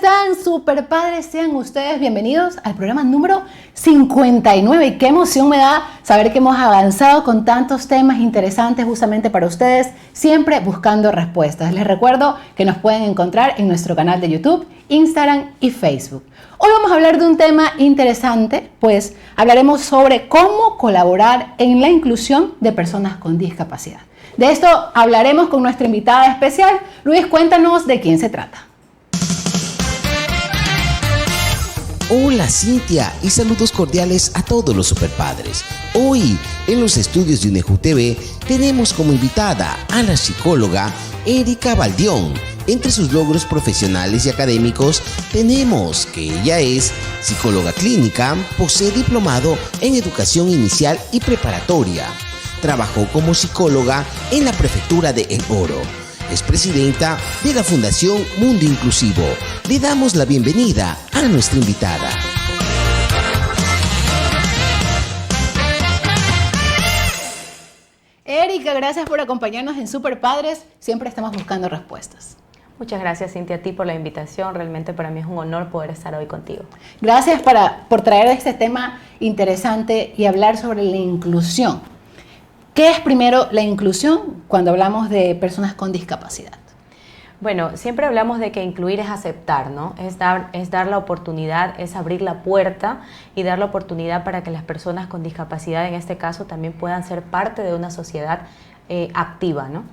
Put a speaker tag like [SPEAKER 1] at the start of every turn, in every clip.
[SPEAKER 1] están, super padres? Sean ustedes bienvenidos al programa número 59 y qué emoción me da saber que hemos avanzado con tantos temas interesantes justamente para ustedes, siempre buscando respuestas. Les recuerdo que nos pueden encontrar en nuestro canal de YouTube, Instagram y Facebook. Hoy vamos a hablar de un tema interesante, pues hablaremos sobre cómo colaborar en la inclusión de personas con discapacidad. De esto hablaremos con nuestra invitada especial. Luis, cuéntanos de quién se trata.
[SPEAKER 2] Hola Cintia y saludos cordiales a todos los superpadres. Hoy en los estudios de UNEJU TV tenemos como invitada a la psicóloga Erika Baldión. Entre sus logros profesionales y académicos tenemos que ella es psicóloga clínica, posee diplomado en educación inicial y preparatoria. Trabajó como psicóloga en la prefectura de El Oro. Es presidenta de la Fundación Mundo Inclusivo. Le damos la bienvenida a nuestra invitada.
[SPEAKER 1] Erika, gracias por acompañarnos en Super Padres. Siempre estamos buscando respuestas.
[SPEAKER 3] Muchas gracias, Cintia, a ti por la invitación. Realmente para mí es un honor poder estar hoy contigo.
[SPEAKER 1] Gracias por traer este tema interesante y hablar sobre la inclusión. ¿Qué es primero la inclusión cuando hablamos de personas con discapacidad?
[SPEAKER 3] Bueno, siempre hablamos de que incluir es aceptar, ¿no? Es dar la oportunidad, es abrir la puerta y dar la oportunidad para que las personas con discapacidad, en este caso, también puedan ser parte de una sociedad activa, ¿no?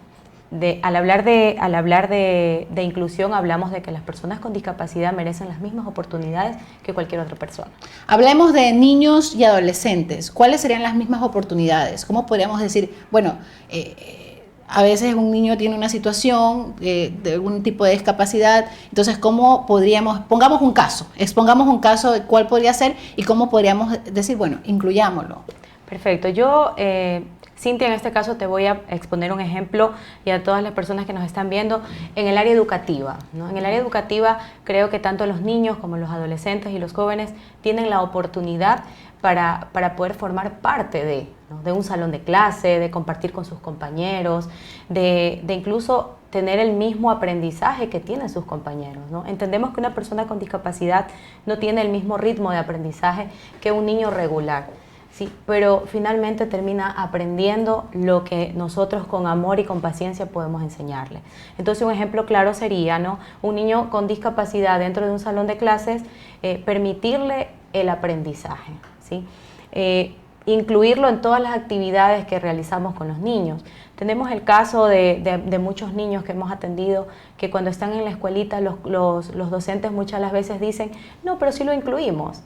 [SPEAKER 3] Al hablar de inclusión, hablamos de que las personas con discapacidad merecen las mismas oportunidades que cualquier otra persona.
[SPEAKER 1] Hablemos de niños y adolescentes. ¿Cuáles serían las mismas oportunidades? ¿Cómo podríamos decir, bueno, a veces un niño tiene una situación de algún tipo de discapacidad, entonces ¿cómo podríamos, expongamos un caso de cuál podría ser y cómo podríamos decir, bueno, incluyámoslo?
[SPEAKER 3] Perfecto. Cintia, en este caso te voy a exponer un ejemplo y a todas las personas que nos están viendo en el área educativa, ¿no? En el área educativa creo que tanto los niños como los adolescentes y los jóvenes tienen la oportunidad para poder formar parte ¿no? de un salón de clase, de compartir con sus compañeros, de incluso tener el mismo aprendizaje que tienen sus compañeros, ¿no? Entendemos que una persona con discapacidad no tiene el mismo ritmo de aprendizaje que un niño regular. Sí, pero finalmente termina aprendiendo lo que nosotros con amor y con paciencia podemos enseñarle. Entonces un ejemplo claro sería, ¿no? Un niño con discapacidad dentro de un salón de clases, permitirle el aprendizaje, ¿sí? Incluirlo en todas las actividades que realizamos con los niños. Tenemos el caso de muchos niños que hemos atendido que cuando están en la escuelita los docentes muchas las veces dicen, no, pero sí lo incluimos.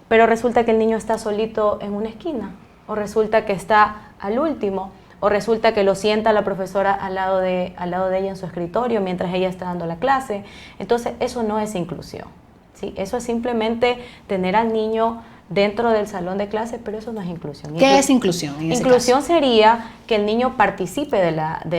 [SPEAKER 3] Pero resulta que el niño está solito en una esquina, o resulta que está al último, o resulta que lo sienta la profesora al lado de ella en su escritorio mientras ella está dando la clase. Entonces eso no es inclusión, ¿sí? Eso es simplemente tener al niño dentro del salón de clase, pero eso no es inclusión.
[SPEAKER 1] ¿Qué es inclusión en ese
[SPEAKER 3] Inclusión
[SPEAKER 1] caso?
[SPEAKER 3] sería que el niño participe de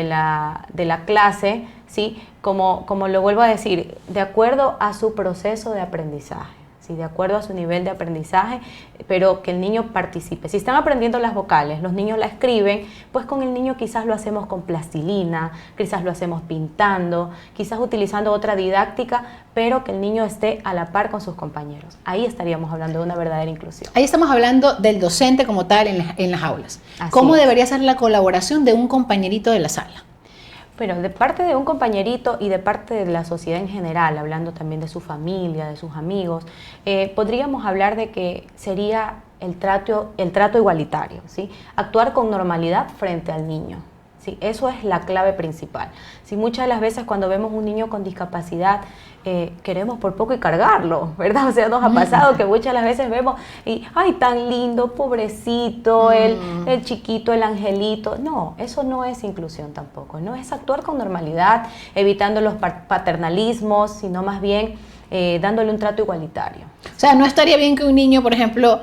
[SPEAKER 3] la clase, ¿sí? Como lo vuelvo a decir, de acuerdo a su proceso de aprendizaje. De acuerdo a su nivel de aprendizaje, pero que el niño participe. Si están aprendiendo las vocales, los niños la escriben, pues con el niño quizás lo hacemos con plastilina, quizás lo hacemos pintando, quizás utilizando otra didáctica, pero que el niño esté a la par con sus compañeros. Ahí estaríamos hablando de una verdadera inclusión.
[SPEAKER 1] Ahí estamos hablando del docente como tal en las aulas.
[SPEAKER 3] Así
[SPEAKER 1] ¿Cómo
[SPEAKER 3] es.
[SPEAKER 1] debería ser la colaboración de un compañerito de la sala?
[SPEAKER 3] Bueno, de parte de un compañerito y de parte de la sociedad en general, hablando también de su familia, de sus amigos, podríamos hablar de que sería el trato igualitario, ¿sí? Actuar con normalidad frente al niño, ¿sí? Eso es la clave principal. ¿Sí? Muchas de las veces cuando vemos un niño con discapacidad, queremos por poco y cargarlo, ¿verdad? O sea, nos ha pasado que muchas de las veces vemos y, ay, tan lindo, pobrecito, el chiquito, el angelito. No, eso no es inclusión tampoco, no es actuar con normalidad, evitando los paternalismos, sino más bien dándole un trato igualitario.
[SPEAKER 1] O sea, no estaría bien que un niño, por ejemplo,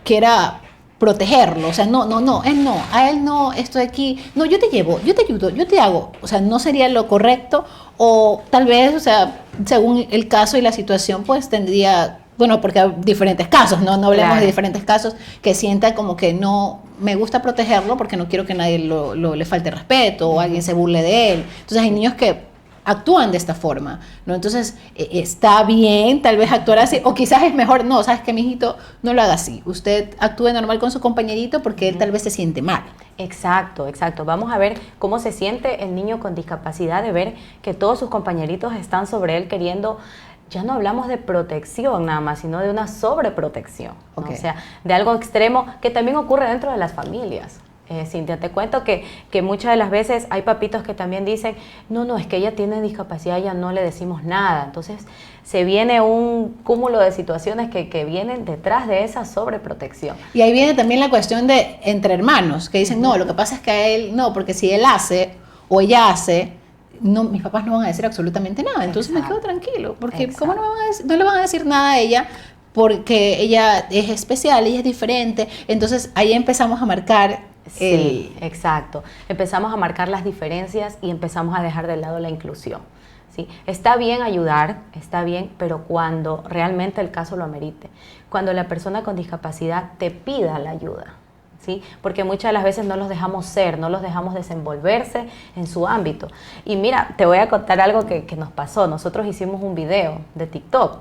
[SPEAKER 1] quiera protegerlo, o sea, a él no, esto de aquí, no, yo te llevo, yo te ayudo, yo te hago, o sea, no sería lo correcto, o tal vez, o sea, según el caso y la situación, pues tendría, bueno, porque hay diferentes casos, no hablemos
[SPEAKER 3] Claro.
[SPEAKER 1] de diferentes casos, que sienta como que no, me gusta protegerlo porque no quiero que nadie le falte respeto o alguien se burle de él. Entonces hay niños que actúan de esta forma, ¿no? Entonces, está bien tal vez actuar así, o quizás es mejor, no, sabes que mi hijito no lo haga así, usted actúe normal con su compañerito porque él tal vez se siente mal.
[SPEAKER 3] Exacto, exacto. Vamos a ver cómo se siente el niño con discapacidad de ver que todos sus compañeritos están sobre él queriendo. Ya no hablamos de protección nada más, sino de una sobreprotección, ¿no?
[SPEAKER 1] Okay.
[SPEAKER 3] O sea, de algo extremo que también ocurre dentro de las familias. Cintia, te cuento que muchas de las veces hay papitos que también dicen, no, es que ella tiene discapacidad, ya no le decimos nada. Entonces, se viene un cúmulo de situaciones que vienen detrás de esa sobreprotección.
[SPEAKER 1] Y ahí viene también la cuestión de entre hermanos, que dicen, no, lo que pasa es que a él, no, porque si él hace o ella hace, no, mis papás no van a decir absolutamente nada, entonces me quedo tranquilo, porque ¿cómo no le van a decir nada a ella? Porque ella es especial, ella es diferente, entonces ahí empezamos a marcar.
[SPEAKER 3] Sí, exacto. Empezamos a marcar las diferencias y empezamos a dejar de lado la inclusión. ¿Sí? Está bien ayudar, está bien, pero cuando realmente el caso lo amerite, cuando la persona con discapacidad te pida la ayuda. ¿Sí? Porque muchas de las veces no los dejamos ser, no los dejamos desenvolverse en su ámbito. Y mira, te voy a contar algo que nos pasó. Nosotros hicimos un video de TikTok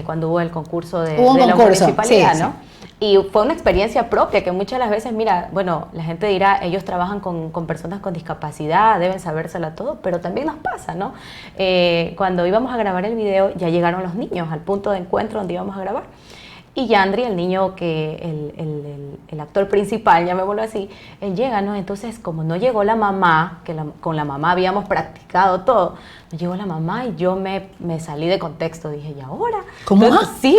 [SPEAKER 3] cuando hubo el concurso de la municipalidad,
[SPEAKER 1] sí,
[SPEAKER 3] ¿no?
[SPEAKER 1] Sí.
[SPEAKER 3] Y fue una experiencia propia que muchas de las veces, mira, bueno, la gente dirá, ellos trabajan con personas con discapacidad, deben sabérsela todo, pero también nos pasa, ¿no? Cuando íbamos a grabar el video, ya llegaron los niños al punto de encuentro donde íbamos a grabar. Y Yandri, el niño el actor principal, llamémoslo así, él llega, ¿no? Entonces, como no llegó la mamá, con la mamá habíamos practicado todo, no llegó la mamá y yo me salí de contexto. Dije, ¿y ahora?
[SPEAKER 1] ¿Cómo?
[SPEAKER 3] Entonces, sí,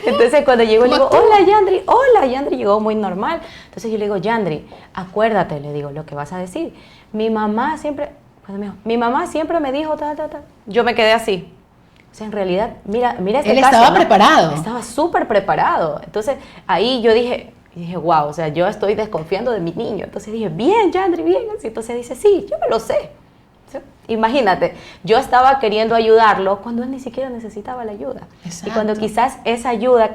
[SPEAKER 3] entonces cuando llegó, le digo, hola, Yandri, llegó muy normal. Entonces yo le digo, Yandri, acuérdate, le digo, lo que vas a decir. Mi mamá siempre me dijo, Yo me quedé así. O sea, en realidad, mira este
[SPEAKER 1] Él
[SPEAKER 3] caso,
[SPEAKER 1] estaba
[SPEAKER 3] ¿no?
[SPEAKER 1] preparado.
[SPEAKER 3] Estaba súper preparado. Entonces, ahí yo dije, wow, o sea, yo estoy desconfiando de mi niño. Entonces dije, bien, Yandri, bien. Entonces dice, sí, yo me lo sé. ¿Sí? Imagínate, yo estaba queriendo ayudarlo cuando él ni siquiera necesitaba la ayuda.
[SPEAKER 1] Exacto.
[SPEAKER 3] Y cuando quizás esa ayuda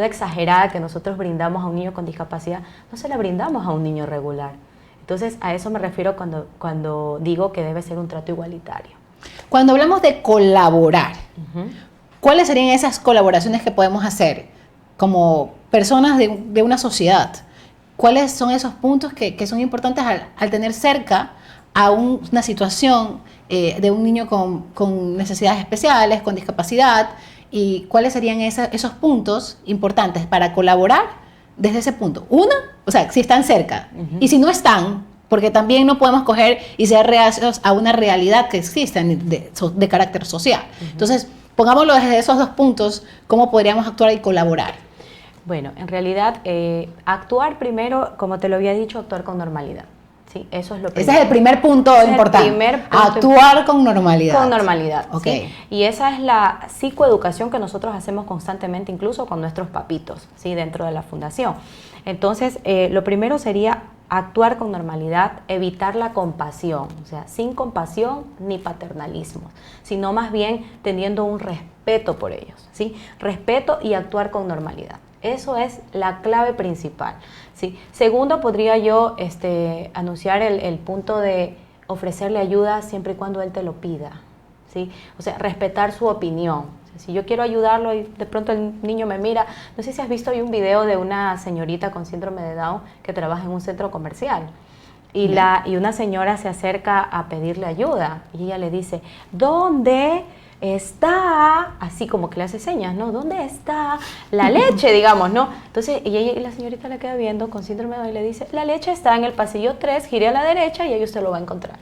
[SPEAKER 3] exagerada que nosotros brindamos a un niño con discapacidad, no se la brindamos a un niño regular. Entonces, a eso me refiero cuando digo que debe ser un trato igualitario.
[SPEAKER 1] Cuando hablamos de colaborar, ¿cuáles serían esas colaboraciones que podemos hacer como personas de una sociedad? ¿Cuáles son esos puntos que son importantes al tener cerca a una situación de un niño con necesidades especiales, con discapacidad? ¿Y cuáles serían esos puntos importantes para colaborar desde ese punto? Una, o sea, si están cerca. Y si no están, porque también no podemos coger y ser reacios a una realidad que existe de carácter social. Entonces, pongámoslo desde esos dos puntos, ¿cómo podríamos actuar y colaborar?
[SPEAKER 3] Bueno, en realidad, actuar primero, como te lo había dicho, actuar con normalidad. Sí, eso es lo primero.
[SPEAKER 1] Ese es el primer punto importante. Actuar con normalidad.
[SPEAKER 3] Con normalidad,
[SPEAKER 1] okay.
[SPEAKER 3] ¿sí? Y esa es la psicoeducación que nosotros hacemos constantemente, incluso con nuestros papitos, ¿sí? Dentro de la fundación. Entonces, lo primero sería actuar con normalidad, evitar la compasión, o sea, sin compasión ni paternalismo, sino más bien teniendo un respeto por ellos, ¿sí? Respeto y actuar con normalidad. Eso es la clave principal, ¿sí? Segundo, podría yo anunciar el punto de ofrecerle ayuda siempre y cuando él te lo pida, ¿sí? O sea, respetar su opinión. Si yo quiero ayudarlo y de pronto el niño me mira, no sé si has visto, hay un video de una señorita con síndrome de Down que trabaja en un centro comercial y una señora se acerca a pedirle ayuda y ella le dice, ¿dónde está? Así como que le hace señas, ¿no? ¿Dónde está la leche, digamos, ¿no? Entonces, y la señorita la queda viendo con síndrome de Down y le dice, la leche está en el pasillo 3, gire a la derecha y ahí usted lo va a encontrar.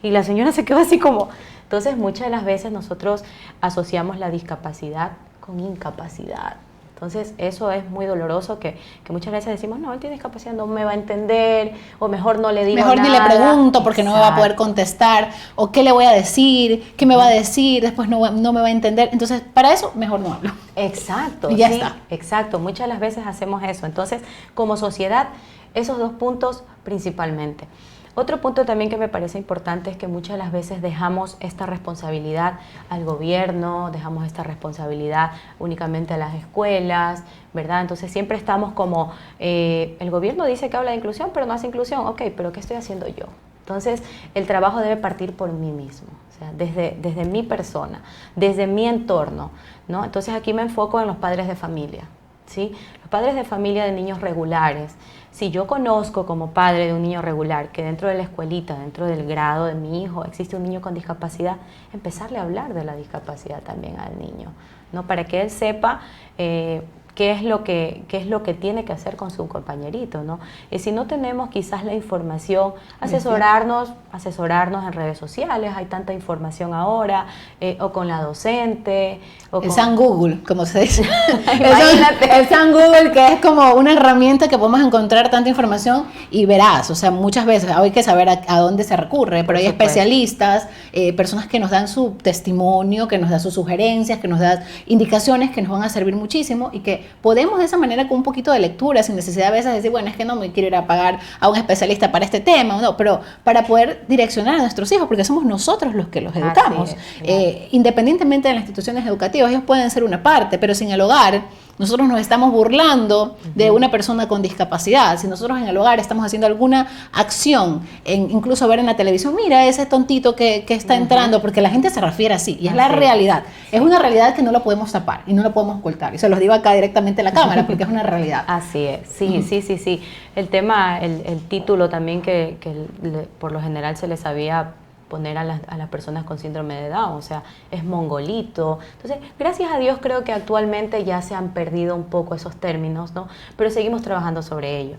[SPEAKER 3] Y la señora se quedó así como... Entonces, muchas de las veces nosotros asociamos la discapacidad con incapacidad. Entonces, eso es muy doloroso que muchas veces decimos, no, él tiene discapacidad, no me va a entender, o mejor no le digo nada.
[SPEAKER 1] Mejor ni le pregunto porque no me va a poder contestar, o qué le voy a decir, qué me va a decir, después no me va a entender. Entonces, para eso, mejor no hablo.
[SPEAKER 3] Exacto.
[SPEAKER 1] Y ya está.
[SPEAKER 3] Exacto, muchas de las veces hacemos eso. Entonces, como sociedad, esos dos puntos principalmente. Otro punto también que me parece importante es que muchas de las veces dejamos esta responsabilidad al gobierno, dejamos esta responsabilidad únicamente a las escuelas, ¿verdad? Entonces siempre estamos como, el gobierno dice que habla de inclusión, pero no hace inclusión. Ok, pero ¿qué estoy haciendo yo? Entonces, el trabajo debe partir por mí mismo, o sea, desde mi persona, desde mi entorno, ¿no? Entonces, aquí me enfoco en los padres de familia, ¿sí? Los padres de familia de niños regulares. Si yo conozco como padre de un niño regular que dentro de la escuelita, dentro del grado de mi hijo, existe un niño con discapacidad, empezarle a hablar de la discapacidad también al niño, ¿no? Para que él sepa qué es lo que tiene que hacer con su compañerito, ¿no? Y si no tenemos quizás la información, asesorarnos en redes sociales, hay tanta información ahora, o con la docente.
[SPEAKER 1] El San Google, como se dice.
[SPEAKER 3] Imagínate.
[SPEAKER 1] El San Google, que es como una herramienta que podemos encontrar tanta información y verás, o sea, muchas veces hay que saber a dónde se recurre, pero hay especialistas, personas que nos dan su testimonio, que nos dan sus sugerencias, que nos dan indicaciones que nos van a servir muchísimo y que podemos de esa manera con un poquito de lectura, sin necesidad a veces de decir, bueno, es que no me quiero ir a pagar a un especialista para este tema, no, pero para poder direccionar a nuestros hijos, porque somos nosotros los que los educamos. Independientemente de las instituciones educativas, ellos pueden ser una parte, pero sin el hogar, nosotros nos estamos burlando de una persona con discapacidad. Si nosotros en el hogar estamos haciendo alguna acción, incluso ver en la televisión, mira ese tontito que está entrando, porque la gente se refiere así, y es la realidad. Es una realidad que no la podemos tapar y no la podemos ocultar. Y se los digo acá directamente a la cámara, porque es una realidad.
[SPEAKER 3] Así es, sí. El tema, el título también que por lo general se les había poner a las personas con síndrome de Down, o sea, es mongolito. Entonces, gracias a Dios creo que actualmente ya se han perdido un poco esos términos, ¿no? Pero seguimos trabajando sobre ello.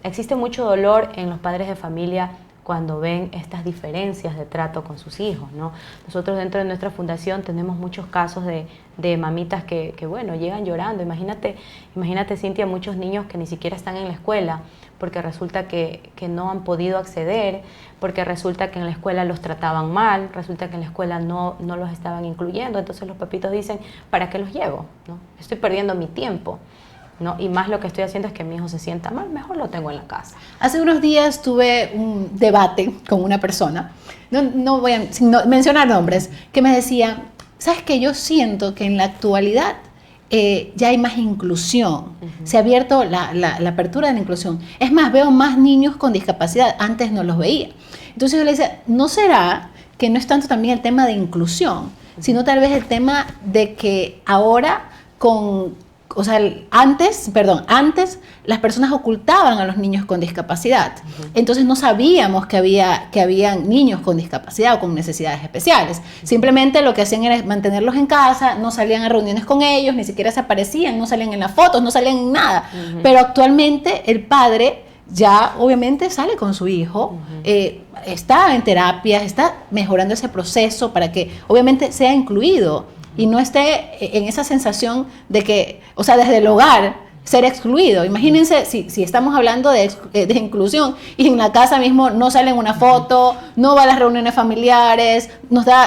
[SPEAKER 3] Existe mucho dolor en los padres de familia cuando ven estas diferencias de trato con sus hijos, ¿no? Nosotros dentro de nuestra fundación tenemos muchos casos de mamitas que bueno, llegan llorando. Imagínate, Cintia, muchos niños que ni siquiera están en la escuela porque resulta que no han podido acceder, porque resulta que en la escuela los trataban mal, resulta que en la escuela no los estaban incluyendo. Entonces los papitos dicen, ¿para qué los llevo? ¿No? Estoy perdiendo mi tiempo, ¿no? Y más lo que estoy haciendo es que mi hijo se sienta mal, mejor lo tengo en la casa.
[SPEAKER 1] Hace unos días tuve un debate con una persona, no voy a mencionar nombres, que me decía, ¿sabes qué? Yo siento que en la actualidad ya hay más inclusión, se ha abierto la apertura de la inclusión. Es más, veo más niños con discapacidad, antes no los veía. Entonces yo le decía, ¿no será que no es tanto también el tema de inclusión, sino tal vez el tema de que ahora antes las personas ocultaban a los niños con discapacidad. Entonces no sabíamos que habían niños con discapacidad o con necesidades especiales. Simplemente lo que hacían era mantenerlos en casa, no salían a reuniones con ellos, ni siquiera se aparecían, no salían en las fotos, no salían en nada. Pero actualmente el padre ya obviamente sale con su hijo, está en terapia, está mejorando ese proceso para que obviamente sea incluido y no esté en esa sensación de que, o sea, desde el hogar, ser excluido. Imagínense si estamos hablando de inclusión y en la casa mismo no sale en una foto, no va a las reuniones familiares,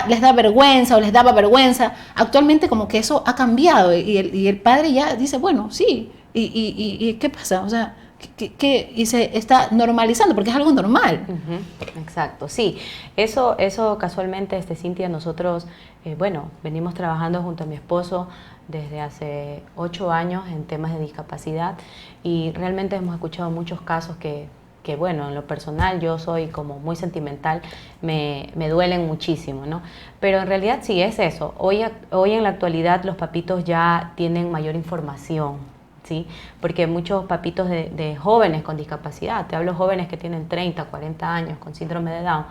[SPEAKER 1] les da vergüenza o les daba vergüenza. Actualmente como que eso ha cambiado y el padre ya dice, bueno, sí, ¿y qué pasa? O sea, y se está normalizando porque es algo normal.
[SPEAKER 3] Exacto, sí. Eso casualmente, Cintia, nosotros, venimos trabajando junto a mi esposo desde hace 8 años en temas de discapacidad y realmente hemos escuchado muchos casos que bueno, en lo personal yo soy como muy sentimental, me duelen muchísimo, ¿no? Pero en realidad sí es eso. Hoy en la actualidad los papitos ya tienen mayor información, ¿sí? Porque muchos papitos de jóvenes con discapacidad, te hablo de jóvenes que tienen 30, 40 años con síndrome de Down,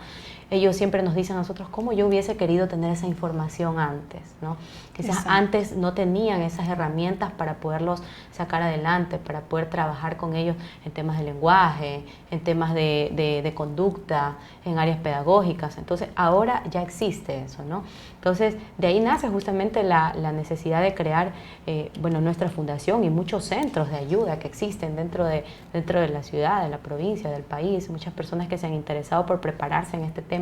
[SPEAKER 3] ellos siempre nos dicen a nosotros cómo yo hubiese querido tener esa información antes, ¿no? Quizás antes no tenían esas herramientas para poderlos sacar adelante, para poder trabajar con ellos en temas de lenguaje, en temas de conducta, en áreas pedagógicas. Entonces ahora ya existe eso, ¿no? Entonces de ahí nace justamente la necesidad de crear nuestra fundación y muchos centros de ayuda que existen dentro de la ciudad, de la provincia, del país, muchas personas que se han interesado por prepararse en este tema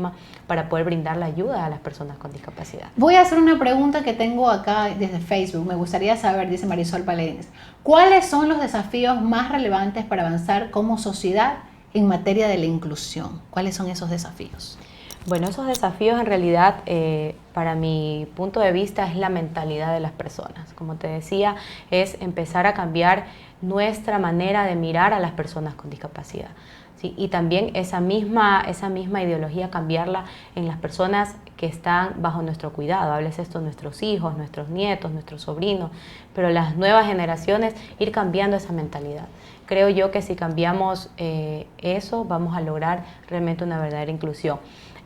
[SPEAKER 3] para poder brindar la ayuda a las personas con discapacidad.
[SPEAKER 1] Voy a hacer una pregunta que tengo acá desde Facebook. Me gustaría saber, dice Marisol Paredes, ¿cuáles son los desafíos más relevantes para avanzar como sociedad en materia de la inclusión? ¿Cuáles son esos desafíos?
[SPEAKER 3] Bueno, esos desafíos en realidad, para mi punto de vista, es la mentalidad de las personas. Como te decía, es empezar a cambiar nuestra manera de mirar a las personas con discapacidad. ¿sí? Y también esa misma ideología cambiarla en las personas que están bajo nuestro cuidado, hables esto nuestros hijos, nuestros nietos, nuestros sobrinos, pero las nuevas generaciones, ir cambiando esa mentalidad. Creo yo que si cambiamos eso, vamos a lograr realmente una verdadera inclusión.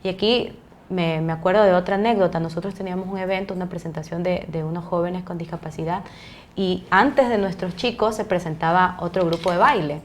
[SPEAKER 3] Y aquí me acuerdo de otra anécdota. Nosotros teníamos un evento, una presentación de unos jóvenes con discapacidad, y antes de nuestros chicos se presentaba otro grupo de baile.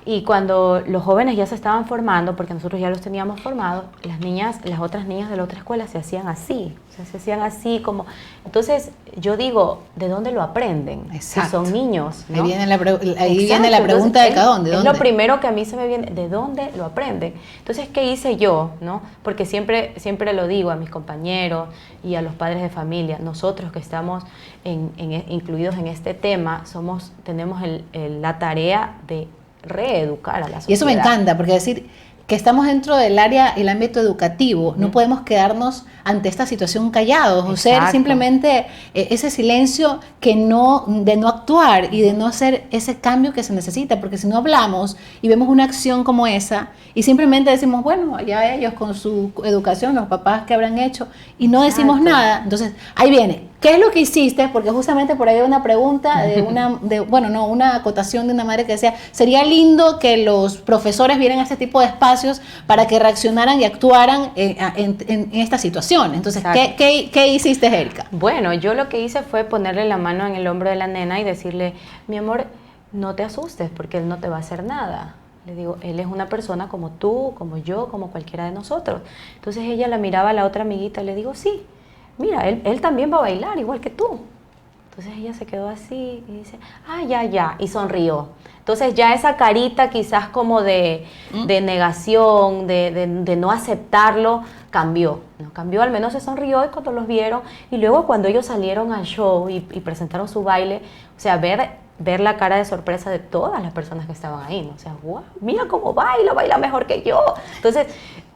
[SPEAKER 3] Y cuando los jóvenes ya se estaban formando, porque nosotros ya los teníamos formados, las otras niñas de la otra escuela se hacían así, o sea, se hacían así como... Entonces yo digo, ¿de dónde lo aprenden?
[SPEAKER 1] Exacto.
[SPEAKER 3] Si son niños, ¿no?
[SPEAKER 1] Ahí viene la pregunta. Entonces, de cada dónde.
[SPEAKER 3] Es lo primero que a mí se me viene, ¿de dónde lo aprenden? Entonces, ¿qué hice yo? ¿No? Porque siempre lo digo a mis compañeros y a los padres de familia, nosotros que estamos incluidos en este tema, tenemos la tarea de reeducar a la sociedad.
[SPEAKER 1] Y eso me encanta, porque decir que estamos dentro del el ámbito educativo, no podemos quedarnos ante esta situación callados, o ser simplemente ese silencio de no actuar y de no hacer ese cambio que se necesita, porque si no hablamos y vemos una acción como esa y simplemente decimos, bueno, ya ellos con su educación, los papás que habrán hecho, y no decimos nada, entonces ahí viene, ¿qué es lo que hiciste? Porque justamente por ahí hay una pregunta una acotación de una madre que decía, sería lindo que los profesores vieran este tipo de espacios para que reaccionaran y actuaran en esta situación. Entonces, ¿qué hiciste, Erika?
[SPEAKER 3] Bueno, yo lo que hice fue ponerle la mano en el hombro de la nena y decirle, mi amor, no te asustes porque él no te va a hacer nada. Le digo, él es una persona como tú, como yo, como cualquiera de nosotros. Entonces ella la miraba a la otra amiguita y le digo, sí, mira, él también va a bailar igual que tú. Entonces ella se quedó así y dice, ya, y sonrió. Entonces ya esa carita quizás como de negación, de no aceptarlo, cambió, ¿no? Cambió, al menos se sonrió y cuando los vieron. Y luego cuando ellos salieron al show y presentaron su baile, o sea, ver la cara de sorpresa de todas las personas que estaban ahí, ¿no? O sea, wow, mira cómo baila mejor que yo. Entonces,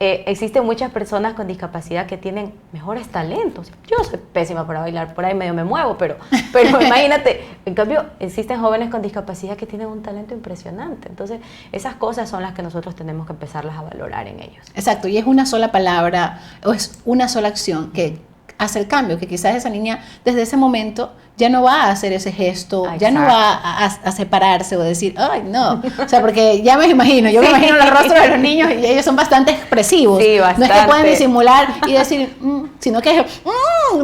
[SPEAKER 3] existen muchas personas con discapacidad que tienen mejores talentos. Yo soy pésima para bailar, por ahí medio me muevo, pero imagínate, en cambio, existen jóvenes con discapacidad que tienen un talento impresionante. Entonces, esas cosas son las que nosotros tenemos que empezarlas a valorar en ellos.
[SPEAKER 1] Exacto, y es una sola palabra, o es una sola acción que hace el cambio, que quizás esa niña desde ese momento ya no va a hacer ese gesto, ya no va a separarse o decir, ay, no. O sea, porque ya me imagino, yo me imagino los rostros de los niños y ellos son bastante expresivos.
[SPEAKER 3] Sí, bastante.
[SPEAKER 1] No es que pueden disimular y decir, sino que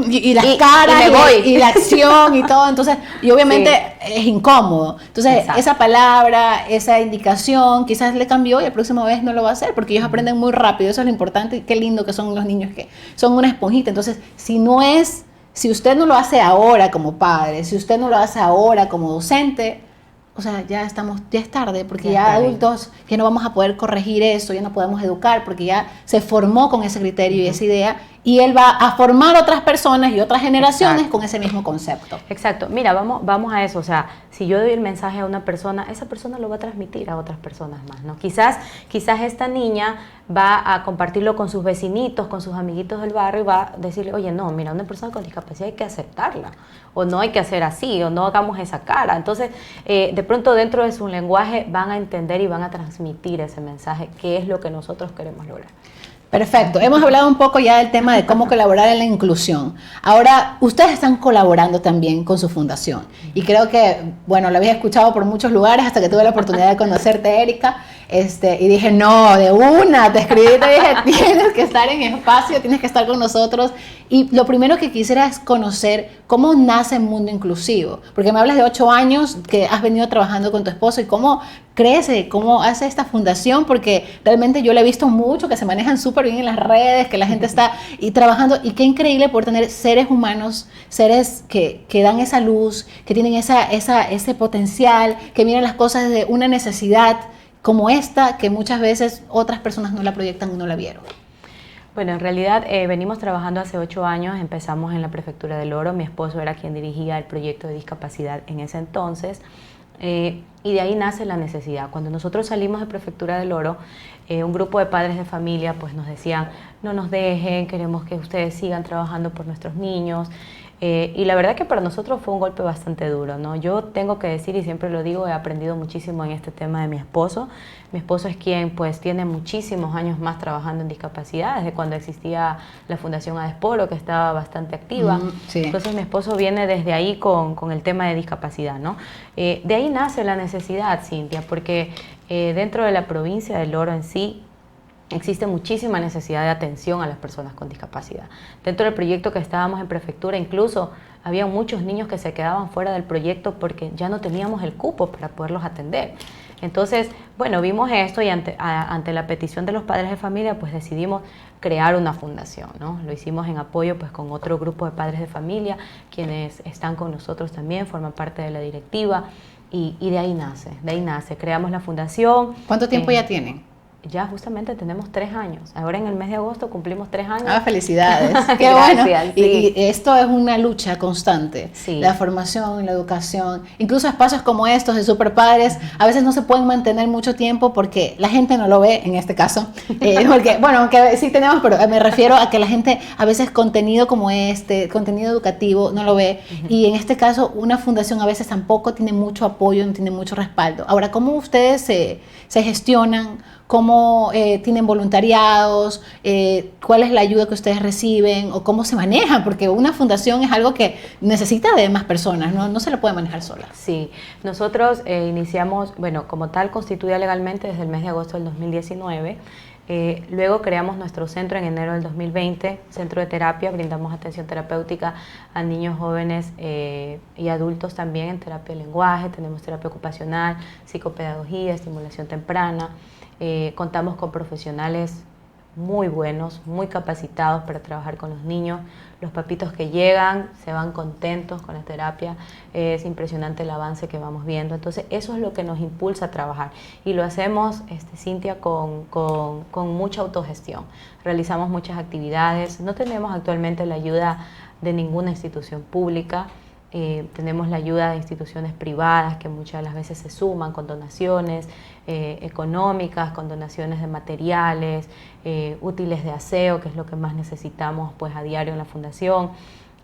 [SPEAKER 1] y las caras y la acción y todo. Entonces, y obviamente es incómodo. Entonces, esa palabra, esa indicación, quizás le cambió y la próxima vez no lo va a hacer porque ellos aprenden muy rápido. Eso es lo importante y qué lindo que son los niños que son una esponjita. Entonces, si usted no lo hace ahora como padre, si usted no lo hace ahora como docente, o sea, ya es tarde, porque ya adultos ya no vamos a poder corregir eso, ya no podemos educar, porque ya se formó con ese criterio y esa idea, y él va a formar otras personas y otras generaciones con ese mismo concepto.
[SPEAKER 3] Exacto. Mira, vamos a eso. O sea, si yo doy el mensaje a una persona, esa persona lo va a transmitir a otras personas más, ¿no? Quizás esta niña va a compartirlo con sus vecinitos, con sus amiguitos del barrio y va a decirle, oye, no, mira, una persona con discapacidad hay que aceptarla, o no hay que hacer así, o no hagamos esa cara. Entonces, de pronto dentro de su lenguaje van a entender y van a transmitir ese mensaje, que es lo que nosotros queremos lograr.
[SPEAKER 1] Perfecto. Hemos hablado un poco ya del tema de cómo colaborar en la inclusión. Ahora, ustedes están colaborando también con su fundación. Y creo que, bueno, lo había escuchado por muchos lugares hasta que tuve la oportunidad de conocerte, Erika. Y dije, no, de una, te escribí y te dije, tienes que estar en espacio, tienes que estar con nosotros. Y lo primero que quisiera es conocer cómo nace Mundo Inclusivo. Porque me hablas de 8 años que has venido trabajando con tu esposo y cómo crece, cómo hace esta fundación, porque realmente yo le he visto mucho que se manejan súper bien en las redes, que la gente está trabajando, y qué increíble poder tener seres humanos, seres que dan esa luz, que tienen ese potencial, que miran las cosas desde una necesidad como esta, que muchas veces otras personas no la proyectan y no la vieron.
[SPEAKER 3] Bueno, en realidad venimos trabajando hace 8 años, empezamos en la Prefectura del Oro, mi esposo era quien dirigía el proyecto de discapacidad en ese entonces, y de ahí nace la necesidad. Cuando nosotros salimos de Prefectura del Oro, un grupo de padres de familia pues nos decían, no nos dejen, queremos que ustedes sigan trabajando por nuestros niños. Y la verdad que para nosotros fue un golpe bastante duro, ¿no? Yo tengo que decir, y siempre lo digo, he aprendido muchísimo en este tema de mi esposo. Mi esposo es quien pues tiene muchísimos años más trabajando en discapacidad, desde cuando existía la Fundación Adesporo, que estaba bastante activa.
[SPEAKER 1] Sí.
[SPEAKER 3] Entonces mi esposo viene desde ahí con el tema de discapacidad, ¿no? De ahí nace la necesidad, Cintia, porque dentro de la provincia del Oro en sí, existe muchísima necesidad de atención a las personas con discapacidad. Dentro del proyecto que estábamos en prefectura, incluso había muchos niños que se quedaban fuera del proyecto porque ya no teníamos el cupo para poderlos atender. Entonces, bueno, vimos esto y ante la petición de los padres de familia, pues decidimos crear una fundación, ¿no? Lo hicimos en apoyo pues con otro grupo de padres de familia, quienes están con nosotros también, forman parte de la directiva y de ahí nace. Creamos la fundación.
[SPEAKER 1] ¿Cuánto tiempo ya tienen?
[SPEAKER 3] Ya justamente tenemos 3 años. Ahora en el mes de agosto cumplimos 3 años.
[SPEAKER 1] Ah, felicidades. Qué
[SPEAKER 3] Gracias,
[SPEAKER 1] bueno.
[SPEAKER 3] sí.
[SPEAKER 1] Y esto es una lucha constante.
[SPEAKER 3] Sí.
[SPEAKER 1] La formación, la educación, incluso espacios como estos de Superpadres, a veces no se pueden mantener mucho tiempo porque la gente no lo ve, en este caso. Porque, bueno, aunque sí tenemos, pero me refiero a que la gente a veces contenido como este, contenido educativo, no lo ve. Y en este caso, una fundación a veces tampoco tiene mucho apoyo, no tiene mucho respaldo. Ahora, ¿cómo ustedes se gestionan? ¿Cómo tienen voluntariados? ¿Cuál es la ayuda que ustedes reciben? ¿O cómo se manejan? Porque una fundación es algo que necesita de más personas, no se lo puede manejar sola.
[SPEAKER 3] Sí, nosotros iniciamos, bueno, como tal, constituida legalmente desde el mes de agosto del 2019. Luego creamos nuestro centro en enero del 2020, centro de terapia, brindamos atención terapéutica a niños, jóvenes y adultos también en terapia de lenguaje, tenemos terapia ocupacional, psicopedagogía, estimulación temprana. Contamos con profesionales muy buenos, muy capacitados para trabajar con los niños. Los papitos que llegan se van contentos con la terapia. Es impresionante el avance que vamos viendo. Entonces eso es lo que nos impulsa a trabajar y lo hacemos, Cintia, con mucha autogestión. Realizamos muchas actividades. No tenemos actualmente la ayuda de ninguna institución pública. Tenemos la ayuda de instituciones privadas que muchas de las veces se suman con donaciones económicas, con donaciones de materiales, útiles de aseo, que es lo que más necesitamos pues, a diario en la fundación.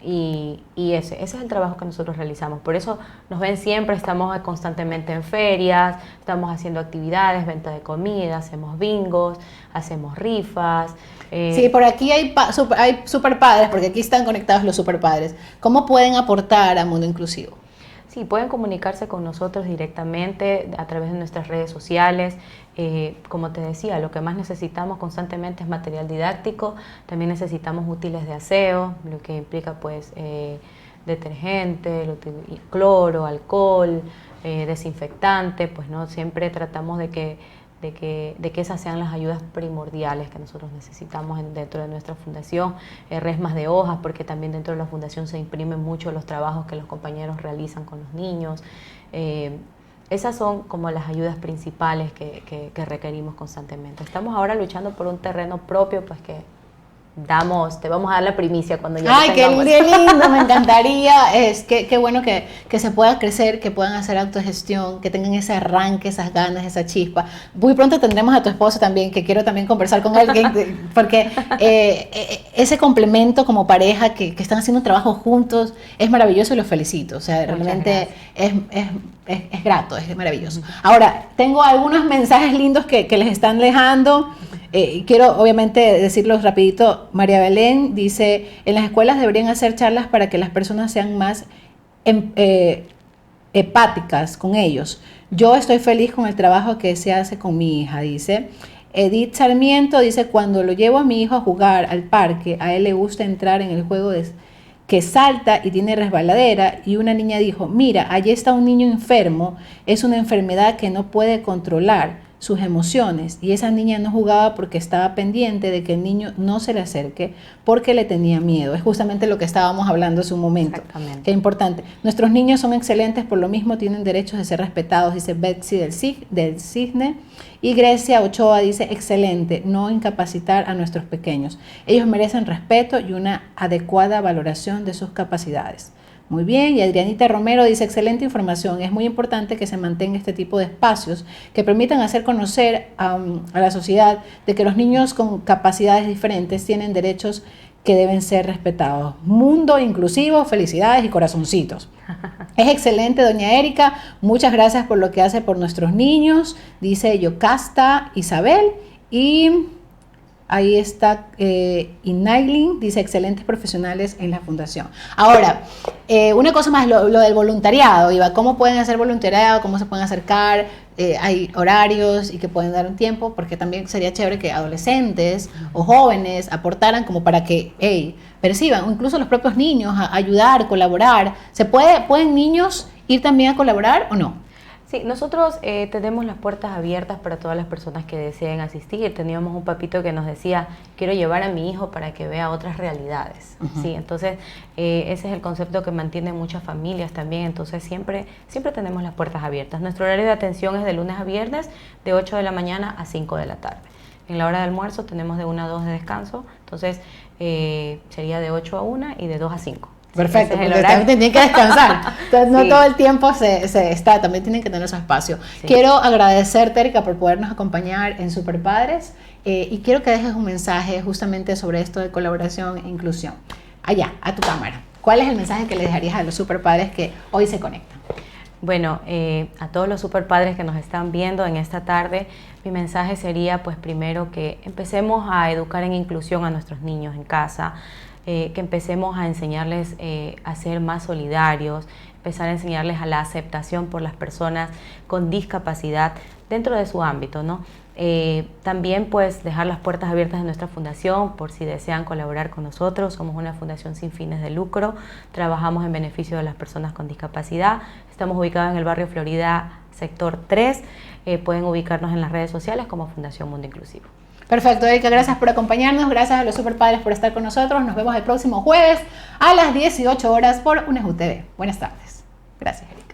[SPEAKER 3] Y ese es el trabajo que nosotros realizamos. Por eso nos ven siempre, estamos constantemente en ferias, estamos haciendo actividades, venta de comida, hacemos bingos, hacemos rifas.
[SPEAKER 1] Sí, por aquí hay superpadres, porque aquí están conectados los superpadres. ¿Cómo pueden aportar a Mundo Inclusivo?
[SPEAKER 3] Sí, pueden comunicarse con nosotros directamente a través de nuestras redes sociales. Como te decía, lo que más necesitamos constantemente es material didáctico. También necesitamos útiles de aseo, lo que implica pues detergente, cloro, alcohol, desinfectante. Pues no siempre tratamos de que esas sean las ayudas primordiales que nosotros necesitamos dentro de nuestra fundación. Resmas de hojas, porque también dentro de la fundación se imprimen mucho los trabajos que los compañeros realizan con los niños. Esas son como las ayudas principales que requerimos constantemente. Estamos ahora luchando por un terreno propio, pues que te vamos a dar la primicia cuando ya lo tengamos.
[SPEAKER 1] Qué lindo, me encantaría. Qué bueno que se pueda crecer, que puedan hacer autogestión, que tengan ese arranque, esas ganas, esa chispa. Muy pronto tendremos a tu esposo también, que quiero también conversar con él, porque ese complemento como pareja, que están haciendo un trabajo juntos, es maravilloso y los felicito. O sea, realmente es grato, es maravilloso. Ahora, tengo algunos mensajes lindos que les están dejando. Quiero obviamente decirlos rapidito. María Belén dice: en las escuelas deberían hacer charlas para que las personas sean más empáticas con ellos. Yo estoy feliz con el trabajo que se hace con mi hija, dice. Edith Sarmiento dice: cuando lo llevo a mi hijo a jugar al parque, a él le gusta entrar en el juego que salta y tiene resbaladera, y una niña dijo: mira, allí está un niño enfermo, es una enfermedad que no puede controlar sus emociones, y esa niña no jugaba porque estaba pendiente de que el niño no se le acerque porque le tenía miedo. Es justamente lo que estábamos hablando hace un momento.
[SPEAKER 3] Exactamente.
[SPEAKER 1] Qué importante. Nuestros niños son excelentes, por lo mismo tienen derechos de ser respetados, dice Betsy del Cisne. Y Grecia Ochoa dice: excelente, no incapacitar a nuestros pequeños. Ellos merecen respeto y una adecuada valoración de sus capacidades. Muy bien, y Adrianita Romero dice, excelente información, es muy importante que se mantenga este tipo de espacios que permitan hacer conocer a la sociedad de que los niños con capacidades diferentes tienen derechos que deben ser respetados. Mundo inclusivo, felicidades y corazoncitos. Es excelente, doña Erika, muchas gracias por lo que hace por nuestros niños, dice Yocasta Isabel, y ahí está Inailin, dice excelentes profesionales en la fundación. Ahora, una cosa más, lo del voluntariado, Iva, ¿cómo pueden hacer voluntariado? ¿Cómo se pueden acercar? Hay horarios y que pueden dar un tiempo, porque también sería chévere que adolescentes o jóvenes aportaran como para que perciban, o incluso los propios niños, a ayudar, colaborar. ¿Pueden niños ir también a colaborar o no?
[SPEAKER 3] Sí, nosotros tenemos las puertas abiertas para todas las personas que deseen asistir. Teníamos un papito que nos decía, quiero llevar a mi hijo para que vea otras realidades. Sí, entonces ese es el concepto que mantiene muchas familias también. Entonces siempre tenemos las puertas abiertas. Nuestro horario de atención es de lunes a viernes, de 8 de la mañana a 5 de la tarde. En la hora de almuerzo tenemos de 1 a 2 de descanso. Entonces sería de 8 a 1 y de 2 a 5.
[SPEAKER 1] Perfecto, porque también tienen que descansar. Entonces, no todo el tiempo se está, también tienen que tener su espacio. Sí. Quiero agradecerte, Erika, por podernos acompañar en Super Padres y quiero que dejes un mensaje justamente sobre esto de colaboración e inclusión. Allá, a tu cámara. ¿Cuál es el mensaje que le dejarías a los Super Padres que hoy se conectan?
[SPEAKER 3] Bueno, a todos los Super Padres que nos están viendo en esta tarde, mi mensaje sería, pues primero, que empecemos a educar en inclusión a nuestros niños en casa, que empecemos a enseñarles a ser más solidarios, empezar a enseñarles a la aceptación por las personas con discapacidad dentro de su ámbito, ¿no? También pues dejar las puertas abiertas de nuestra fundación por si desean colaborar con nosotros. Somos una fundación sin fines de lucro, trabajamos en beneficio de las personas con discapacidad, estamos ubicados en el barrio Florida, sector 3, pueden ubicarnos en las redes sociales como Fundación Mundo Inclusivo.
[SPEAKER 1] Perfecto, Erika, gracias por acompañarnos, gracias a los Super Padres por estar con nosotros, nos vemos el próximo jueves a las 18 horas por UNEJU TV. Buenas tardes. Gracias, Erika.